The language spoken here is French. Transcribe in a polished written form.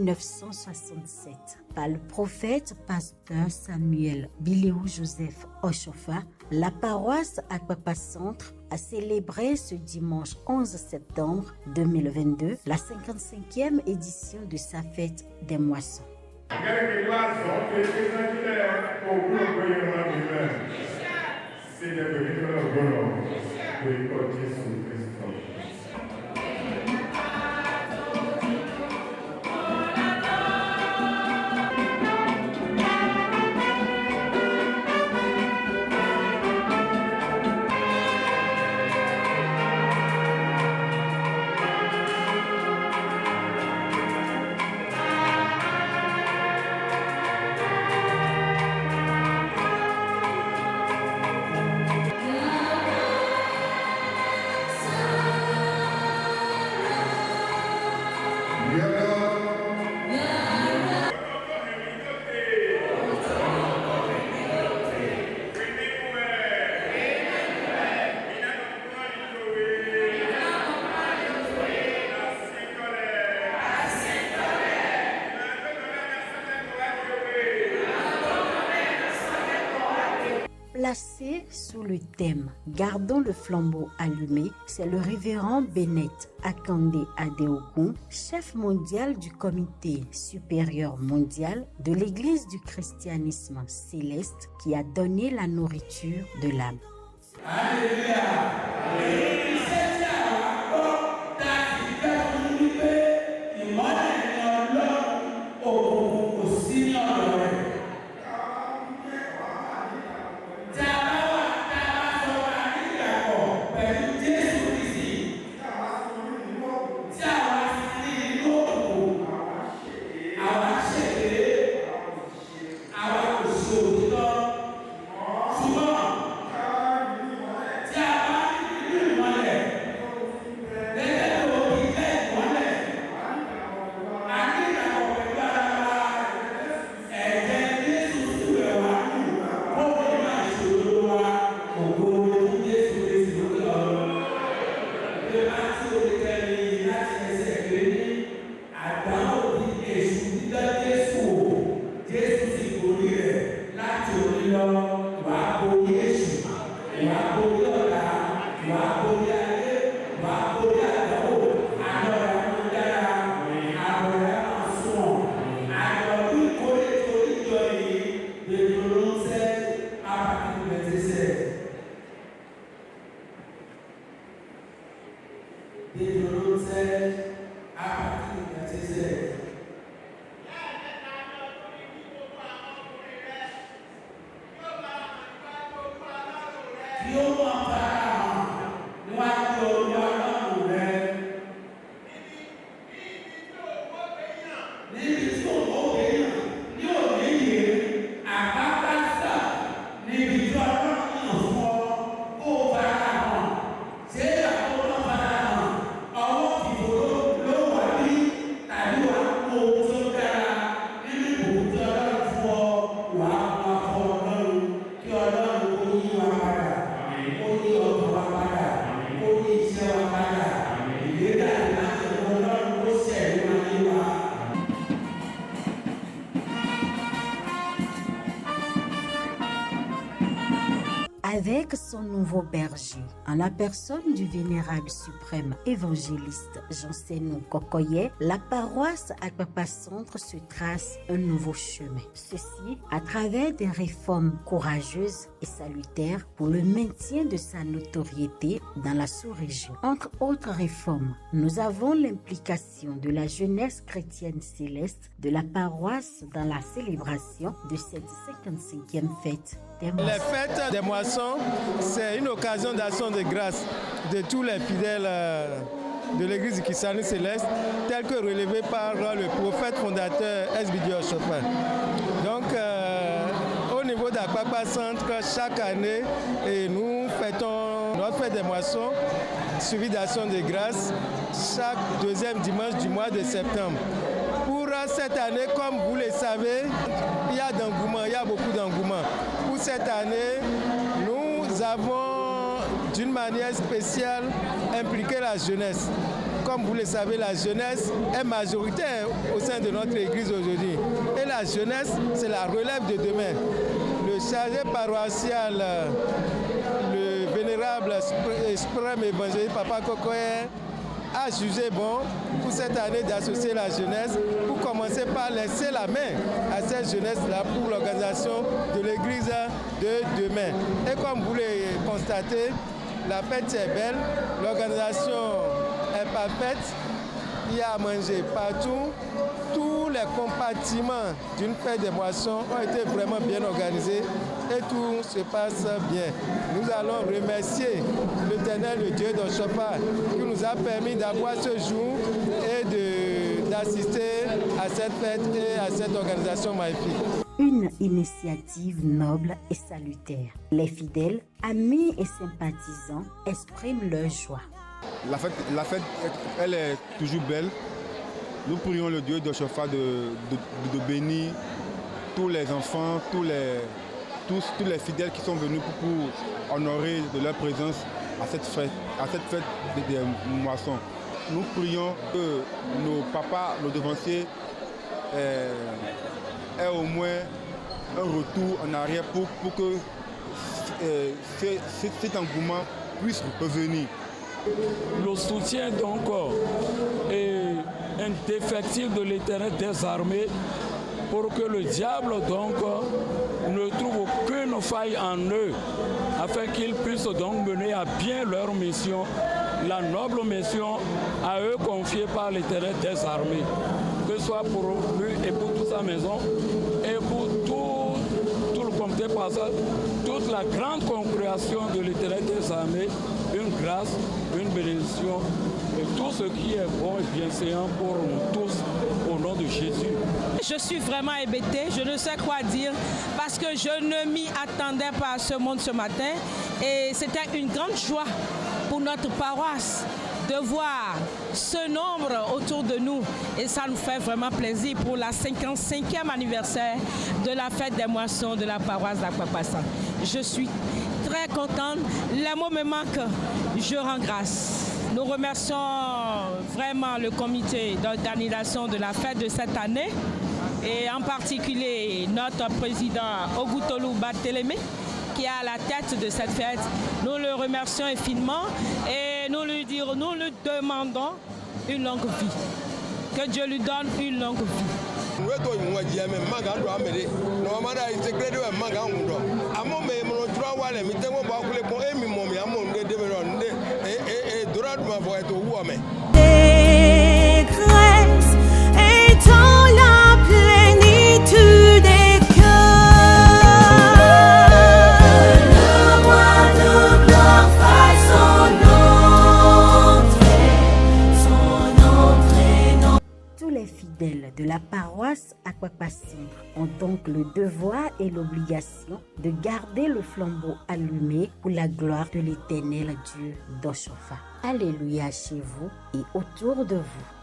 1967 par le prophète pasteur Samuel Biléou Joseph Oshofa, la paroisse Akpakpa Centre a célébré ce dimanche 11 septembre 2022 la 55e édition de sa fête des moissons. Placé sous le thème « Gardons le flambeau allumé », c'est le révérend Bennett Akande Adeogun, chef mondial du comité supérieur mondial de l'Église du christianisme céleste, qui a donné la nourriture de l'âme. Alléluia. Avec son nouveau berger, en la personne du vénérable suprême évangéliste Jansénou Kokoye, la paroisse Akpakpa Centre se trace un nouveau chemin. Ceci à travers des réformes courageuses et salutaires pour le maintien de sa notoriété dans la sous-région. Entre autres réformes, nous avons l'implication de la jeunesse chrétienne céleste de la paroisse dans la célébration de cette 55e fête. Les fêtes des moissons, c'est une occasion d'action de grâce de tous les fidèles de l'église du christianisme céleste, tel que relevé par le prophète fondateur S.B.D. Oshofa. Donc, au niveau d'Akpakpa Centre, chaque année, nous fêtons notre fête des moissons, suivi d'action de grâce, chaque deuxième dimanche du mois de septembre. Pour cette année, comme vous le savez, il y a d'engouement, il y a beaucoup d'engouement. Pour cette année, nous avons d'une manière spéciale impliqué la jeunesse. Comme vous le savez, la jeunesse est majoritaire au sein de notre église aujourd'hui. Et la jeunesse, c'est la relève de demain. Le chargé paroissial, le vénérable suprême évangéliste Papa Kokoye, a jugé bon pour cette année d'associer la jeunesse pour commencer par laisser la main à cette jeunesse-là pour l'organisation de l'église de demain. Et comme vous le constatez, la fête est belle, l'organisation est parfaite, il y a à manger partout. Tous les compartiments d'une fête des moissons ont été vraiment bien organisés et tout se passe bien. Nous allons remercier l'Éternel, le Dieu d'Oshofa, qui nous a permis d'avoir ce jour et d'assister à cette fête et à cette organisation magnifique. Une initiative noble et salutaire. Les fidèles, amis et sympathisants expriment leur joie. La fête, elle est toujours belle. Nous prions le Dieu d'Oshofa de bénir tous les enfants, tous les fidèles qui sont venus pour honorer de leur présence à cette fête des moissons. Nous prions que nos papas, nos devanciers aient au moins un retour en arrière pour que cet engouement puisse revenir. Le soutien donc est indéfectible de l'Éternel des armées pour que le diable donc ne trouve aucune faille en eux afin qu'ils puissent donc mener à bien leur mission, la noble mission à eux confiée par l'Éternel des armées, que ce soit pour lui et pour toute sa maison et pour tout le comité passage, toute la grande congrégation de l'Éternel des armées, une grâce, une bénédiction et tout ce qui est bon et bienséant pour nous tous au nom de Jésus. Je suis vraiment hébétée, je ne sais quoi dire parce que je ne m'y attendais pas à ce monde ce matin et c'était une grande joie pour notre paroisse de voir ce nombre autour de nous et ça nous fait vraiment plaisir pour la 55e anniversaire de la fête des moissons de la paroisse d'Akpakpassa. Je suis très contente, les mots me manquent, je rends grâce. Nous remercions vraiment le comité d'organisation de la fête de cette année et en particulier notre président Ogutolu Barthélémy qui est à la tête de cette fête. Nous le remercions infiniment et nous lui demandons une longue vie. Que Dieu lui donne une longue vie. Grâce étant la plénitude des cœurs, le roi de gloire fasse son entrée. Tous les fidèles de la paroisse Akpakpassa ont donc le devoir et l'obligation de garder le flambeau allumé pour la gloire de l'Éternel Dieu d'Oshofa. Alléluia chez vous et autour de vous.